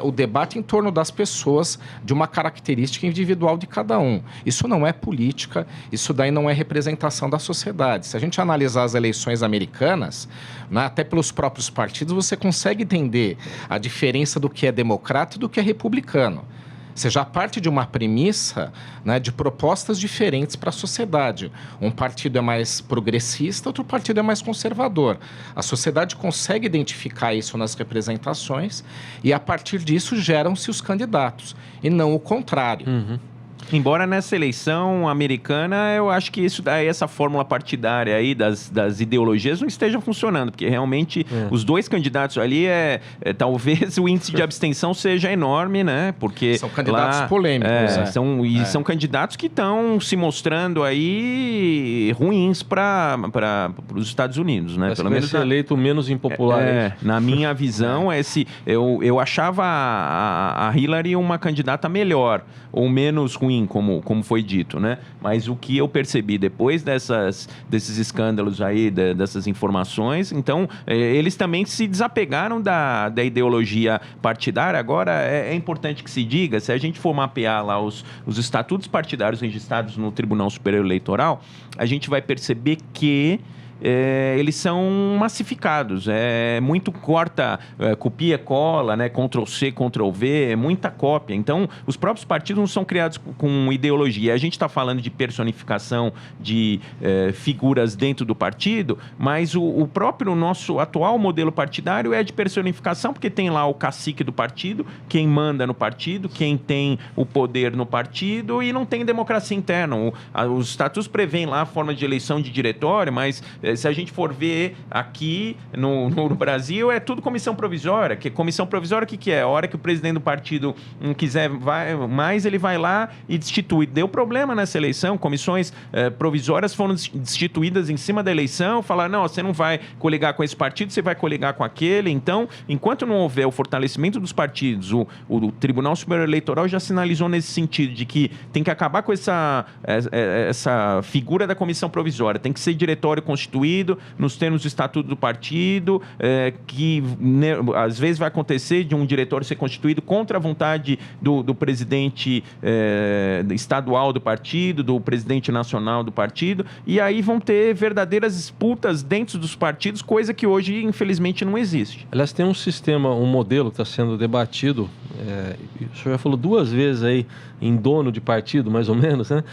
o debate em torno das pessoas, de uma característica individual de cada um. Isso não é política, isso daí não é representação da sociedade. Se a gente analisar as eleições americanas, né, até pelos próprios partidos, você consegue entender a diferença do que é democrata e do que é republicano. Você já parte de uma premissa, né, de propostas diferentes para a sociedade. Um partido é mais progressista, outro partido é mais conservador. A sociedade consegue identificar isso nas representações e, a partir disso, geram-se os candidatos, e não o contrário. Uhum. Embora nessa eleição americana, eu acho que essa fórmula partidária aí das ideologias não esteja funcionando, porque realmente os 2 candidatos ali, talvez o índice de abstenção seja enorme, né? Porque são candidatos polêmicos. São candidatos que estão se mostrando aí ruins para os Estados Unidos, né? Pelo menos eleito menos impopular. Na minha visão, eu achava a Hillary uma candidata melhor, ou menos ruim, como foi dito, né? Mas o que eu percebi depois desses escândalos aí, dessas informações, então, eles também se desapegaram da ideologia partidária. Agora, é importante que se diga, se a gente for mapear lá os estatutos partidários registrados no Tribunal Superior Eleitoral, a gente vai perceber que eles são massificados, muito copia, cola, né? Ctrl+C, Ctrl+V, muita cópia. Então, os próprios partidos não são criados com ideologia. A gente está falando de personificação de figuras dentro do partido, mas o próprio nosso atual modelo partidário é de personificação, porque tem lá o cacique do partido, quem manda no partido, quem tem o poder no partido, e não tem democracia interna. Os estatutos prevêem lá a forma de eleição de diretório, mas se a gente for ver aqui no Brasil, é tudo comissão provisória. Que comissão provisória, o que é? A hora que o presidente do partido não quiser mais, ele vai lá e destitui. Deu problema nessa eleição, comissões provisórias foram destituídas em cima da eleição, falaram, não, você não vai coligar com esse partido, você vai coligar com aquele. Então, enquanto não houver o fortalecimento dos partidos, o Tribunal Superior Eleitoral já sinalizou nesse sentido, de que tem que acabar com essa figura da comissão provisória, tem que ser diretório constituído, constituído nos termos do estatuto do partido, que às vezes vai acontecer de um diretório ser constituído contra a vontade do presidente estadual do partido, do presidente nacional do partido, e aí vão ter verdadeiras disputas dentro dos partidos, coisa que hoje, infelizmente, não existe. Aliás, tem um sistema, um modelo que está sendo debatido, o senhor já falou 2 vezes aí em dono de partido, mais ou menos, né?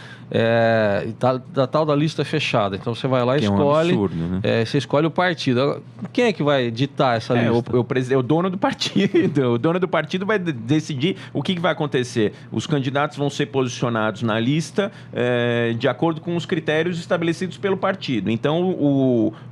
Da tal da lista fechada. Então você vai lá e escolhe. É um absurdo, né? Você escolhe o partido. Agora, quem é que vai ditar essa lista? O dono do partido. O dono do partido vai decidir o que vai acontecer. Os candidatos vão ser posicionados na lista de acordo com os critérios estabelecidos pelo partido. Então,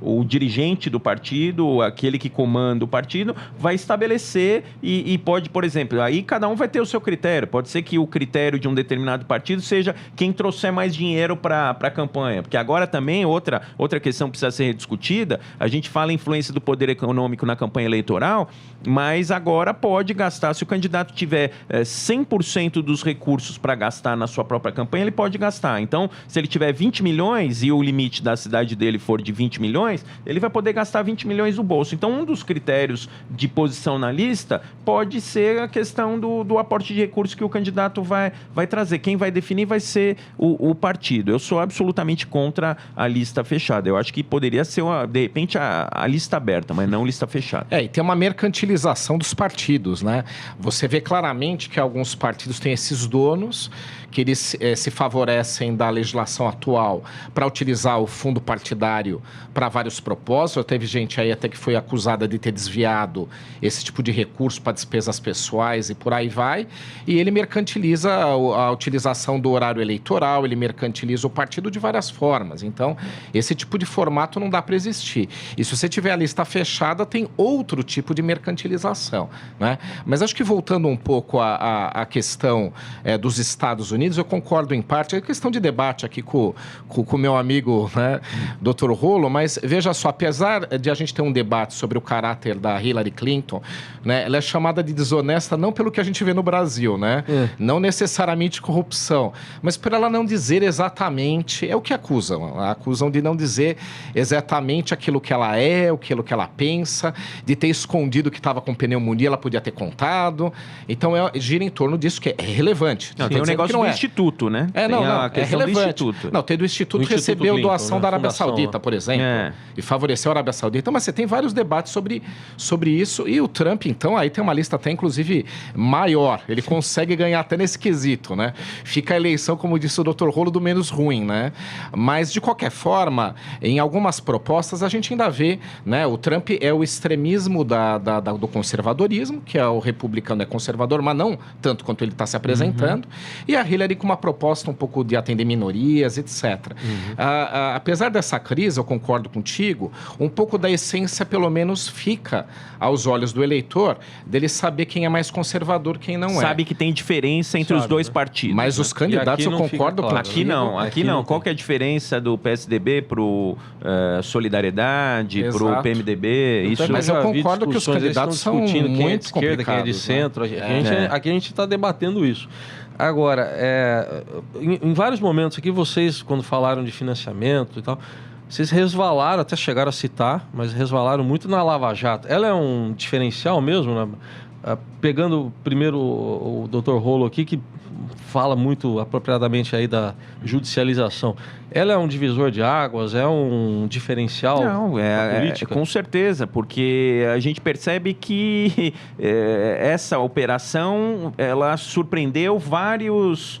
o dirigente do partido, aquele que comanda o partido, vai estabelecer e pode, por exemplo, aí cada um vai ter o seu critério. Pode ser que o critério de um determinado partido seja quem trouxer mais dinheiro para a campanha. Porque agora também, outra questão precisa ser discutida, a gente fala em influência do poder econômico na campanha eleitoral, mas agora pode gastar, se o candidato tiver 100% dos recursos para gastar na sua própria campanha, ele pode gastar. Então, se ele tiver 20 milhões e o limite da cidade dele for de 20 milhões, ele vai poder gastar 20 milhões do bolso. Então, um dos critérios de posição na lista pode ser a questão do aporte de recursos que o candidato vai trazer. Quem vai definir vai ser o partido. Eu sou absolutamente contra a lista fechada. Eu acho que poderia ser, de repente, a lista aberta, mas não lista fechada. E tem uma mercantilização dos partidos, né? Você vê claramente que alguns partidos têm esses donos que eles se favorecem da legislação atual para utilizar o fundo partidário para vários propósitos. Teve gente aí até que foi acusada de ter desviado esse tipo de recurso para despesas pessoais e por aí vai. E ele mercantiliza a utilização do horário eleitoral, ele mercantiliza o partido de várias formas. Então, esse tipo de formato não dá para existir. E se você tiver a lista fechada, tem outro tipo de mercantilização, né? Mas acho que voltando um pouco à questão dos Estados Unidos, eu concordo em parte. É questão de debate aqui com o meu amigo, né, Dr. Rolo, mas veja só, apesar de a gente ter um debate sobre o caráter da Hillary Clinton, né, ela é chamada de desonesta não pelo que a gente vê no Brasil, né? Não necessariamente corrupção, mas por ela não dizer exatamente, é o que acusam de não dizer exatamente aquilo que ela aquilo que ela pensa, de ter escondido que estava com pneumonia, ela podia ter contado. Então, gira em torno disso que é relevante. Não, tem um negócio do Instituto, né? É relevante. Não, tem do Instituto recebeu Clinton, doação, né? da Arábia Fundação, Saudita, por exemplo, e favoreceu a Arábia Saudita, mas você tem vários debates sobre isso, e o Trump, então, aí tem uma lista até, inclusive, maior. Ele consegue ganhar até nesse quesito, né? Fica a eleição, como disse o Dr. Rolo, do menos ruim, né? Mas, de qualquer forma, em algumas propostas, a gente ainda vê, né? O Trump é o extremismo do conservadorismo, que é o republicano é conservador, mas não tanto quanto ele está se apresentando, e a Hillary com uma proposta um pouco de atender minorias, etc. Apesar dessa crise, eu concordo contigo, um pouco da essência, pelo menos, fica aos olhos do eleitor, dele saber quem é mais conservador, quem não é. Sabe que tem diferença entre os dois partidos. Mas os candidatos, eu concordo claro. Aqui não. Qual que é a diferença do PSDB pro Solidariedade, pro PMDB? Isso, mas eu concordo que os candidatos são muito quem é de esquerda, quem é de centro. Aqui a gente está debatendo isso. Agora, em vários momentos aqui, vocês, quando falaram de financiamento e tal, vocês resvalaram, até chegaram a citar, mas resvalaram muito na Lava Jato. Ela é um diferencial mesmo, né? Pegando primeiro o Dr. Rolo aqui, que fala muito apropriadamente aí da judicialização. Ela é um divisor de águas? É um diferencial da política? Com certeza, porque a gente percebe que essa operação, ela surpreendeu vários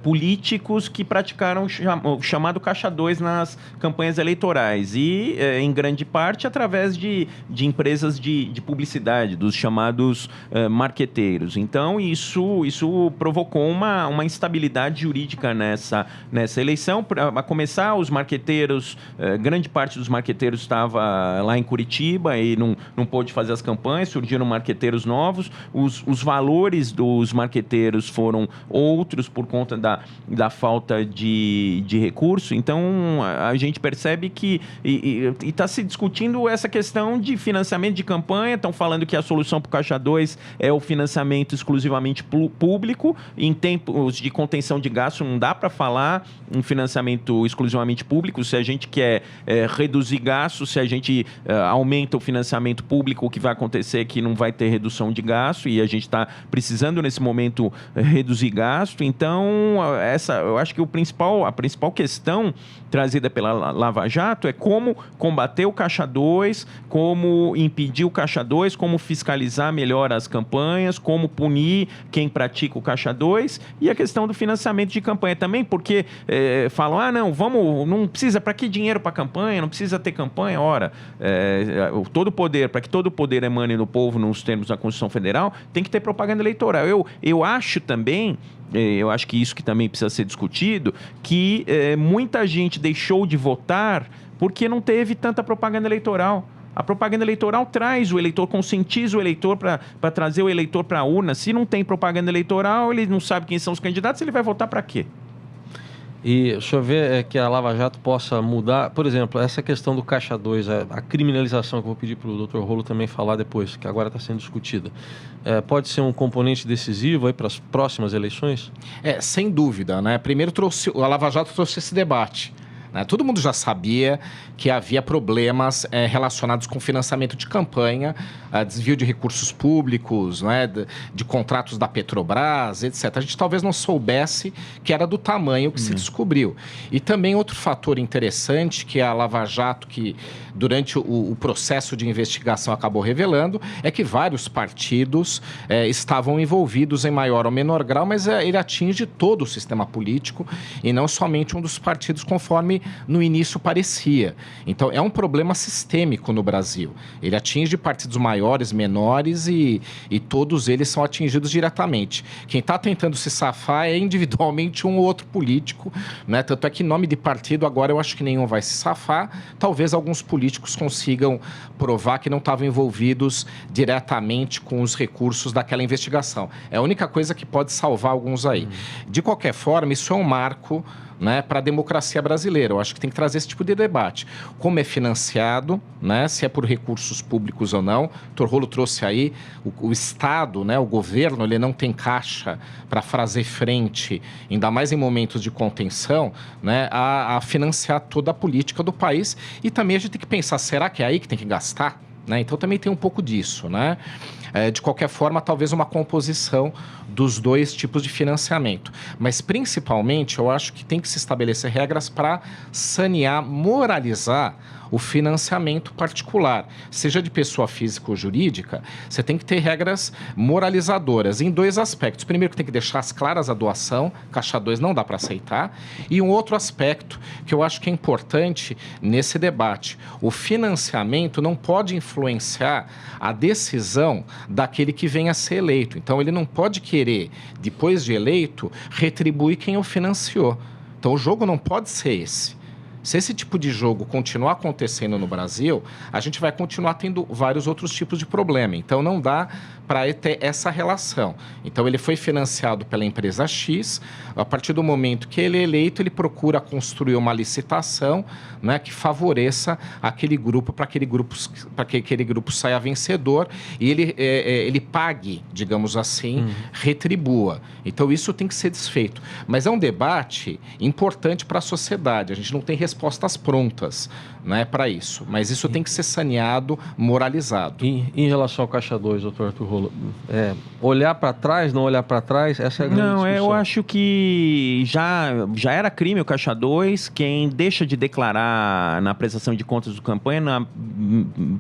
políticos que praticaram o chamado Caixa 2 nas campanhas eleitorais e, em grande parte, através de empresas de publicidade, dos chamados marqueteiros. Então, isso provocou uma instabilidade jurídica nessa eleição. Para começar, os marqueteiros, grande parte dos marqueteiros estava lá em Curitiba e não pôde fazer as campanhas, surgiram marqueteiros novos, os valores dos marqueteiros foram outros por conta da falta de recurso. Então, a gente percebe que está se discutindo essa questão de financiamento de campanha, estão falando que a solução para o Caixa 2 é o financiamento exclusivamente público. Em tempos de contenção de gasto, não dá para falar em financiamento financiamento exclusivamente público. Se a gente quer reduzir gastos, se a gente aumenta o financiamento público, o que vai acontecer é que não vai ter redução de gasto, e a gente está precisando, nesse momento, reduzir gasto. Então, eu acho que a principal questão trazida pela Lava Jato é como combater o Caixa 2, como impedir o Caixa 2, como fiscalizar melhor as campanhas, como punir quem pratica o Caixa 2, e a questão do financiamento de campanha também, porque falam, não precisa, para que dinheiro para campanha? Não precisa ter campanha? Ora, para que todo o poder emane do povo nos termos da Constituição Federal, tem que ter propaganda eleitoral. Eu acho também, eu acho que isso que também precisa ser discutido, que muita gente deixou de votar porque não teve tanta propaganda eleitoral. A propaganda eleitoral traz o eleitor, conscientiza o eleitor para trazer o eleitor para a urna. Se não tem propaganda eleitoral, ele não sabe quem são os candidatos, ele vai votar para quê? E o senhor vê que a Lava Jato possa mudar, por exemplo, essa questão do Caixa 2, a criminalização, que eu vou pedir para o Dr. Rolo também falar depois, que agora está sendo discutida, pode ser um componente decisivo para as próximas eleições? Sem dúvida, né? Primeiro a Lava Jato trouxe esse debate. Todo mundo já sabia que havia problemas relacionados com financiamento de campanha, desvio de recursos públicos, de contratos da Petrobras, etc. A gente talvez não soubesse que era do tamanho que se descobriu. E também outro fator interessante que a Lava Jato, que durante o processo de investigação acabou revelando, é que vários partidos estavam envolvidos em maior ou menor grau, mas ele atinge todo o sistema político e não somente um dos partidos, conforme no início parecia. Então, é um problema sistêmico no Brasil. Ele atinge partidos maiores, menores e todos eles são atingidos diretamente. Quem está tentando se safar é individualmente um ou outro político, né? Tanto é que em nome de partido agora eu acho que nenhum vai se safar. Talvez alguns políticos consigam provar que não estavam envolvidos diretamente com os recursos daquela investigação. É a única coisa que pode salvar alguns aí. De qualquer forma, isso é um marco, né, para a democracia brasileira. Eu acho que tem que trazer esse tipo de debate. Como é financiado, né, se é por recursos públicos ou não. O Dr. Rolo trouxe aí o Estado, né, o governo, ele não tem caixa para fazer frente, ainda mais em momentos de contenção, né, a financiar toda a política do país. E também a gente tem que pensar, será que é aí que tem que gastar? Né? Então também tem um pouco disso, né? De qualquer forma, talvez uma composição dos dois tipos de financiamento. Mas, principalmente, eu acho que tem que se estabelecer regras para sanear, moralizar o financiamento particular. Seja de pessoa física ou jurídica, você tem que ter regras moralizadoras em dois aspectos. Primeiro, que tem que deixar as claras a doação, Caixa 2 não dá para aceitar. E um outro aspecto que eu acho que é importante nesse debate: o financiamento não pode influenciar a decisão daquele que venha a ser eleito. Então, ele não pode querer, depois de eleito, retribuir quem o financiou. Então, o jogo não pode ser esse. Se esse tipo de jogo continuar acontecendo no Brasil, a gente vai continuar tendo vários outros tipos de problema. Então, não dá para ter essa relação. Então, ele foi financiado pela empresa X. A partir do momento que ele é eleito, ele procura construir uma licitação, né, que favoreça aquele grupo, para que aquele grupo saia vencedor e ele pague, digamos assim, retribua. Então, isso tem que ser desfeito. Mas é um debate importante para a sociedade. A gente não tem respostas prontas, né, para isso. Mas isso tem que ser saneado, moralizado. Em relação ao Caixa 2, doutor Arthur Rolo, olhar para trás, não olhar para trás, essa é a grande discussão. Eu acho que já era crime o Caixa 2. Quem deixa de declarar na prestação de contas do campanha, na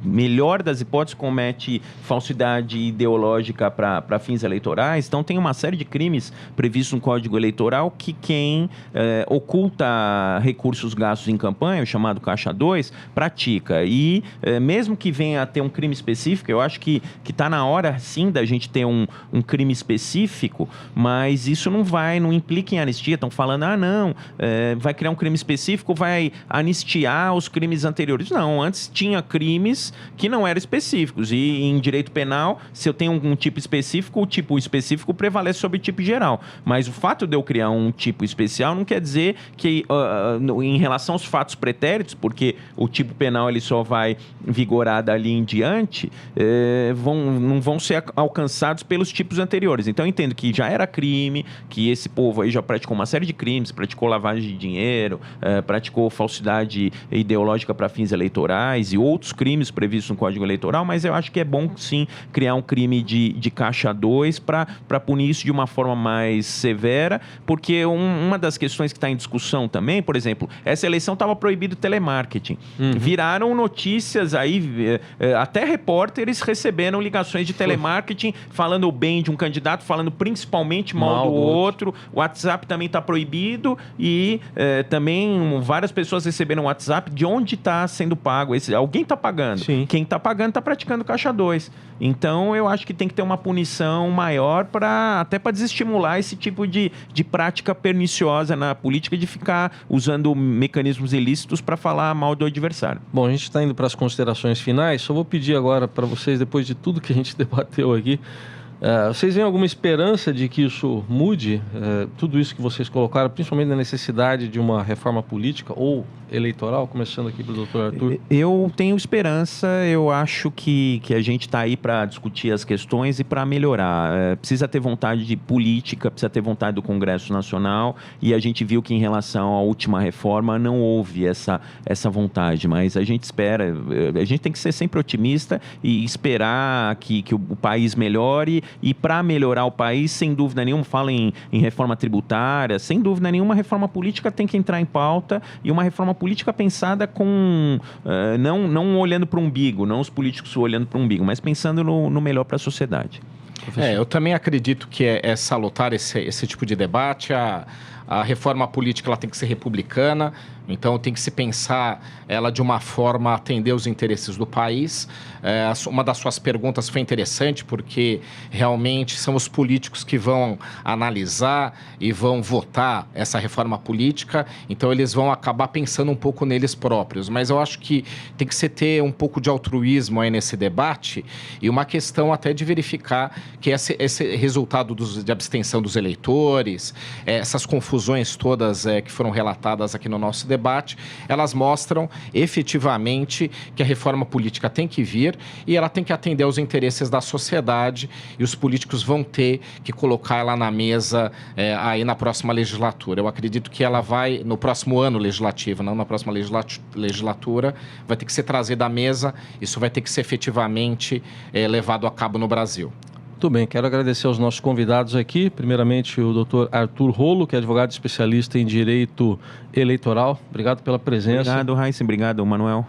melhor das hipóteses, comete falsidade ideológica para fins eleitorais. Então, tem uma série de crimes previstos no Código Eleitoral que quem oculta recursos gastos em campanha, o chamado Caixa 2, pratica. E mesmo que venha a ter um crime específico, eu acho que está na hora, sim, da gente ter um crime específico, mas isso não implica em anistia. Estão falando, vai criar um crime específico, vai anistiar os crimes anteriores. Não, antes tinha crimes que não eram específicos. E em direito penal, se eu tenho um tipo específico, o tipo específico prevalece sobre o tipo geral. Mas o fato de eu criar um tipo especial não quer dizer que, em relação aos fatos pretéritos, porque o tipo penal ele só vai vigorar dali em diante, não vão ser alcançados pelos tipos anteriores. Então eu entendo que já era crime, que esse povo aí já praticou uma série de crimes, praticou lavagem de dinheiro, praticou falsidade ideológica para fins eleitorais e outros crimes previstos no Código Eleitoral, mas eu acho que é bom sim criar um crime de caixa 2 para punir isso de uma forma mais severa, porque uma das questões que está em discussão também, por exemplo, essa eleição estava proibido telemarketing. Viraram notícias aí, até repórteres receberam ligações de telemarketing falando bem de um candidato, falando principalmente mal do outro. O WhatsApp também está proibido e também várias pessoas receberam WhatsApp de onde está sendo pago. Alguém está pagando. Sim. Quem está pagando está praticando caixa 2. Então, eu acho que tem que ter uma punição maior até para desestimular esse tipo de prática perniciosa na política de ficar usando mecanismos ilícitos para falar mal do adversário. Bom, a gente está indo para as considerações finais. Só vou pedir agora para vocês, depois de tudo que a gente debateu aqui, vocês veem alguma esperança de que isso mude? Tudo isso que vocês colocaram, principalmente na necessidade de uma reforma política ou eleitoral, começando aqui pelo doutor Arthur? Eu tenho esperança, eu acho que a gente está aí para discutir as questões e para melhorar. Precisa ter vontade de política, precisa ter vontade do Congresso Nacional, e a gente viu que em relação à última reforma não houve essa vontade, mas a gente espera, a gente tem que ser sempre otimista e esperar que o país melhore, e para melhorar o país, sem dúvida nenhuma, fala em reforma tributária, sem dúvida nenhuma, reforma política tem que entrar em pauta, e uma reforma política pensada com não olhando para o umbigo, não os políticos olhando para o umbigo, mas pensando no melhor para a sociedade. Eu também acredito que é salutar esse tipo de debate. A reforma política ela tem que ser republicana, então tem que se pensar ela de uma forma a atender os interesses do país. Uma das suas perguntas foi interessante, porque realmente são os políticos que vão analisar e vão votar essa reforma política, então eles vão acabar pensando um pouco neles próprios. Mas eu acho que tem que ter um pouco de altruísmo aí nesse debate, e uma questão até de verificar que esse resultado de abstenção dos eleitores, essas confusões todas que foram relatadas aqui no nosso debate, elas mostram efetivamente que a reforma política tem que vir e ela tem que atender aos interesses da sociedade, e os políticos vão ter que colocar ela na mesa aí na próxima legislatura. Eu acredito que ela vai, no próximo ano legislativo, não na próxima legislatura, vai ter que ser trazida à mesa, isso vai ter que ser efetivamente levado a cabo no Brasil. Muito bem, quero agradecer aos nossos convidados aqui, primeiramente o doutor Arthur Rolo, que é advogado especialista em direito eleitoral. Obrigado pela presença. Obrigado, Raíssa. Obrigado, Manuel.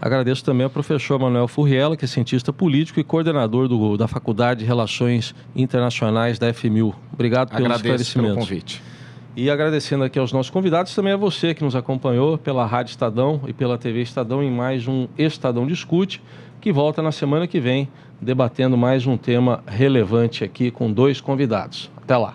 Agradeço também ao professor Manuel Furriela, que é cientista político e coordenador da Faculdade de Relações Internacionais da FMU. Obrigado pelos esclarecimentos. Agradeço pelo convite. E agradecendo aqui aos nossos convidados, também a você que nos acompanhou pela Rádio Estadão e pela TV Estadão em mais um Estadão Discute, que volta na semana que vem, debatendo mais um tema relevante aqui com 2 convidados. Até lá.